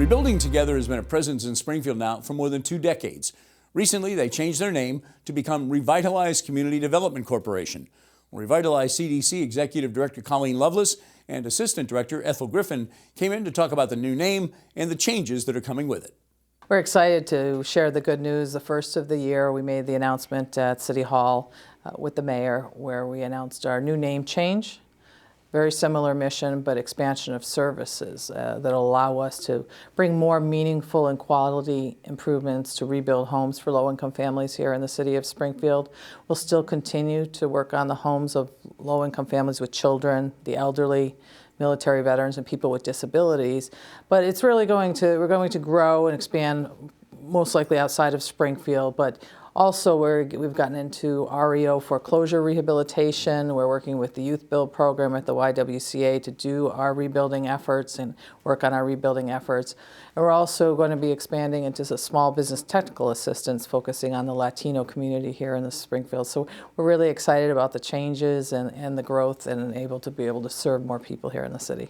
Rebuilding Together has been a presence in Springfield now for more than 2 decades. Recently, they changed their name to become Revitalize Community Development Corporation. Revitalize CDC Executive Director Colleen Loveless and Assistant Director Ethel Griffin came in to talk about the new name and the changes that are coming with it. We're excited to share the good news. The first of the year, we made the announcement at City Hall with the mayor, where we announced our new name change. Very similar mission, but expansion of services that'll allow us to bring more meaningful and quality improvements to rebuild homes for low-income families here in the city of Springfield. We'll still continue to work on the homes of low-income families with children, the elderly, military veterans, and people with disabilities. But it's really we're going to grow and expand most likely outside of Springfield, but also, we've gotten into REO foreclosure rehabilitation. We're working with the Youth Build program at the YWCA to do our rebuilding efforts and work on our rebuilding efforts. And we're also going to be expanding into small business technical assistance, focusing on the Latino community here in the Springfield. So we're really excited about the changes and the growth and able to serve more people here in the city.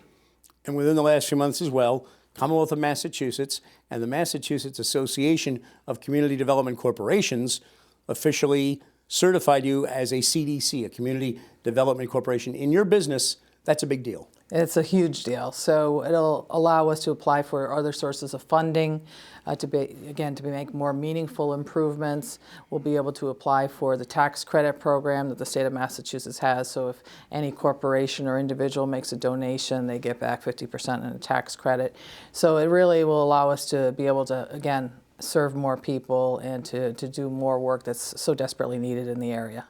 And within the last few months as well, Commonwealth of Massachusetts and the Massachusetts Association of Community Development Corporations officially certified you as a CDC, a Community Development Corporation. In your business, that's a big deal. It's a huge deal. So it'll allow us to apply for other sources of funding to make more meaningful improvements. We'll be able to apply for the tax credit program that the state of Massachusetts has. So if any corporation or individual makes a donation, they get back 50% in a tax credit. So it really will allow us to be able to, again, serve more people and to do more work that's so desperately needed in the area.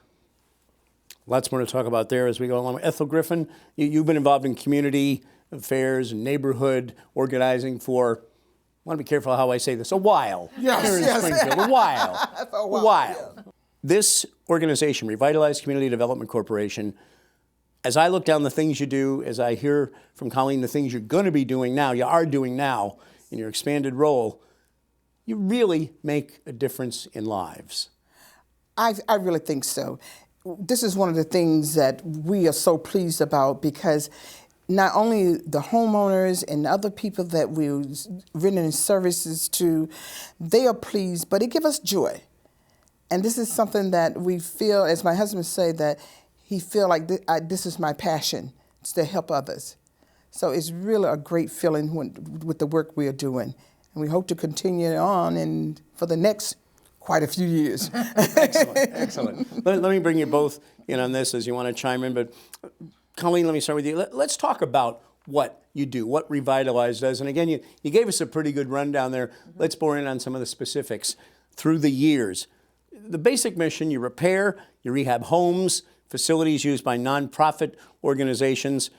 Lots more to talk about there as we go along. Ethel Griffin, you've been involved in community affairs and neighborhood organizing for, I want to be careful how I say this, a while. Yes, here in Springfield, a while. A while. Yeah. This organization, Revitalize Community Development Corporation, as I look down the things you do, as I hear from Colleen the things you're going to be doing now, you are doing now in your expanded role, you really make a difference in lives. I really think so. This is one of the things that we are so pleased about, because not only the homeowners and other people that we're rendering services to, they are pleased, but it gives us joy. And this is something that we feel, as my husband said, that he feel like this is my passion, is to help others. So it's really a great feeling with the work we are doing. And we hope to continue on and for the next quite a few years. Excellent. Let me bring you both in on this as you want to chime in. But Colleen, let me start with you. Let's talk about what you do, what Revitalize does. And again, you gave us a pretty good rundown there. Let's bore in on some of the specifics through the years. The basic mission, you repair, you rehab homes, facilities used by nonprofit organizations.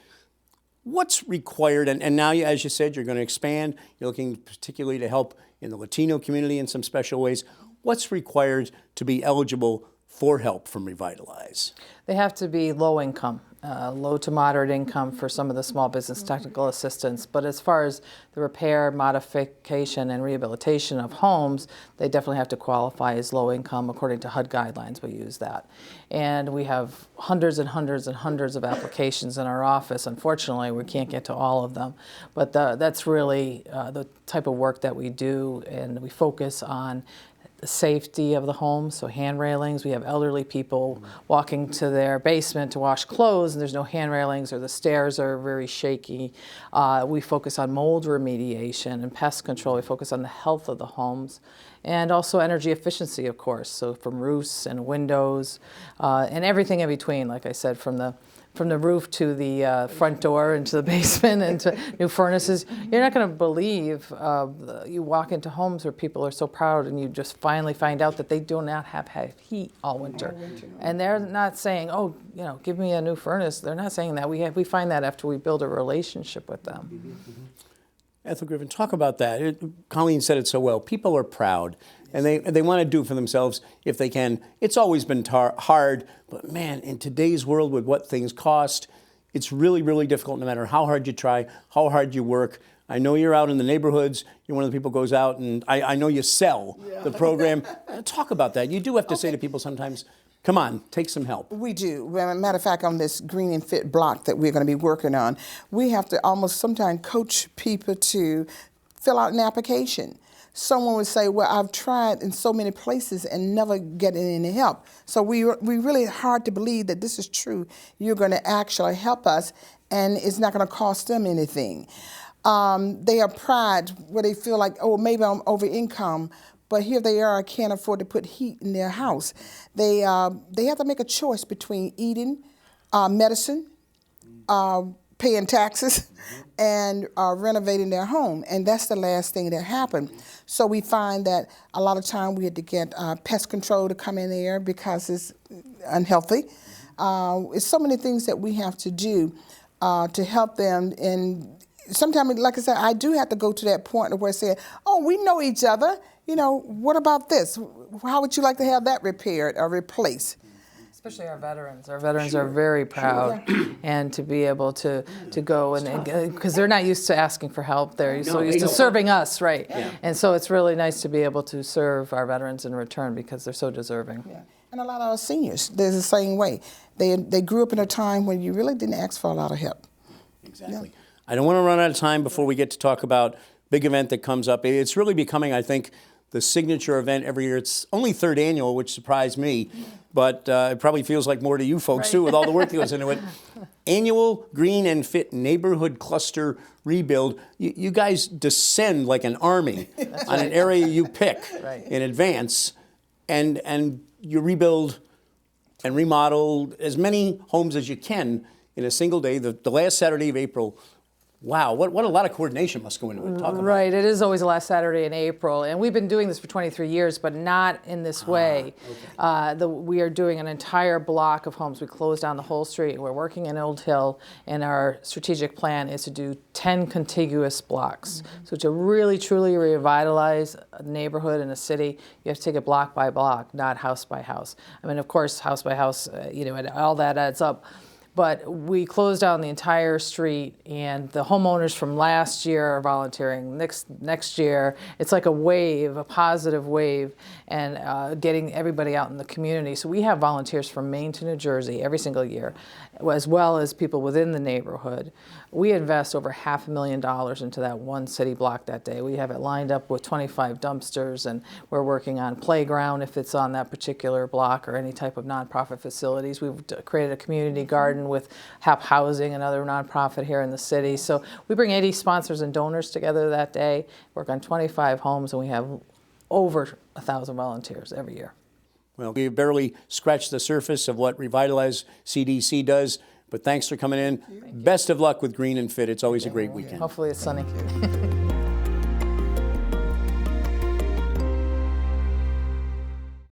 What's required, and now, as you said, you're going to expand. You're looking particularly to help in the Latino community in some special ways. What's required to be eligible for help from Revitalize? They have to be low income, low to moderate income for some of the small business technical assistance. But as far as the repair, modification, and rehabilitation of homes, they definitely have to qualify as low income according to HUD guidelines. We use that. And we have hundreds and hundreds and hundreds of applications in our office. Unfortunately, we can't get to all of them. But that's really the type of work that we do, and we focus on the safety of the home, so hand railings. We have elderly people walking to their basement to wash clothes, and there's no hand railings, or the stairs are very shaky. We focus on mold remediation and pest control. We focus on the health of the homes, and also energy efficiency, of course, so from roofs and windows and everything in between, like I said, from the roof to the front door into the basement and to new furnaces. You're not going to believe, you walk into homes where people are so proud, and you just finally find out that they do not have heat all winter. And they're not saying, oh, give me a new furnace. They're not saying that. We find that after we build a relationship with them. Ethel Griffin, talk about that. Colleen said it so well. People are proud, and they want to do it for themselves if they can. It's always been hard, but man, in today's world with what things cost, it's really, really difficult no matter how hard you try, how hard you work. I know you're out in the neighborhoods. You're one of the people who goes out, and I know you sell the program. Talk about that. You do have to say to people sometimes, come on, take some help. We do. Well, matter of fact, on this Green and Fit block that we're going to be working on, we have to almost sometimes coach people to fill out an application. Someone would say, well, I've tried in so many places and never getting any help. So we really hard to believe that this is true. You're going to actually help us, and it's not going to cost them anything. They have pride where they feel like, oh, maybe I'm over income, but here they are, can't afford to put heat in their house. They have to make a choice between eating, medicine, paying taxes, and renovating their home, and that's the last thing that happened. So we find that a lot of time we had to get pest control to come in there because it's unhealthy. It's so many things that we have to do to help them, and sometimes, like I said, I do have to go to that point where I say, oh, we know each other, you know, what about this? How would you like to have that repaired or replaced? Especially our veterans. Our veterans are very proud, and to be able to go and because they're not used to asking for help. They're so used to serving us, right? Yeah. And so it's really nice to be able to serve our veterans in return because they're so deserving. Yeah. And a lot of our seniors, they're the same way. They grew up in a time when you really didn't ask for a lot of help. Exactly. Yeah. I don't want to run out of time before we get to talk about big event that comes up. It's really becoming, I think, the signature event every year. It's only third annual, which surprised me, but it probably feels like more to you folks, too, with all the work that goes into it. Annual Green and Fit Neighborhood Cluster Rebuild. You guys descend like an army on an area you pick in advance, and you rebuild and remodel as many homes as you can in a single day. The last Saturday of April. Wow, what a lot of coordination must go into it. Talk about right, it is always the last Saturday in April, and we've been doing this for 23 years, but not in this way. Okay. We are doing an entire block of homes. We closed down the whole street. We're working in Old Hill, and our strategic plan is to do 10 contiguous blocks. Mm-hmm. So to really, truly revitalize a neighborhood and a city, you have to take it block by block, not house by house. I mean, of course, house by house, and all that adds up. But we closed down the entire street, and the homeowners from last year are volunteering. Next year, it's like a wave, a positive wave, and getting everybody out in the community. So we have volunteers from Maine to New Jersey every single year, as well as people within the neighborhood. We invest over $500,000 into that one city block that day. We have it lined up with 25 dumpsters, and we're working on playground if it's on that particular block, or any type of nonprofit facilities. We've created a community garden with HAP Housing, another nonprofit here in the city. So we bring 80 sponsors and donors together that day, work on 25 homes, and we have over 1,000 volunteers every year. Well, we've barely scratched the surface of what Revitalize CDC does, but thanks for coming in. Best of luck with Green and Fit. It's always a great weekend. Hopefully it's sunny.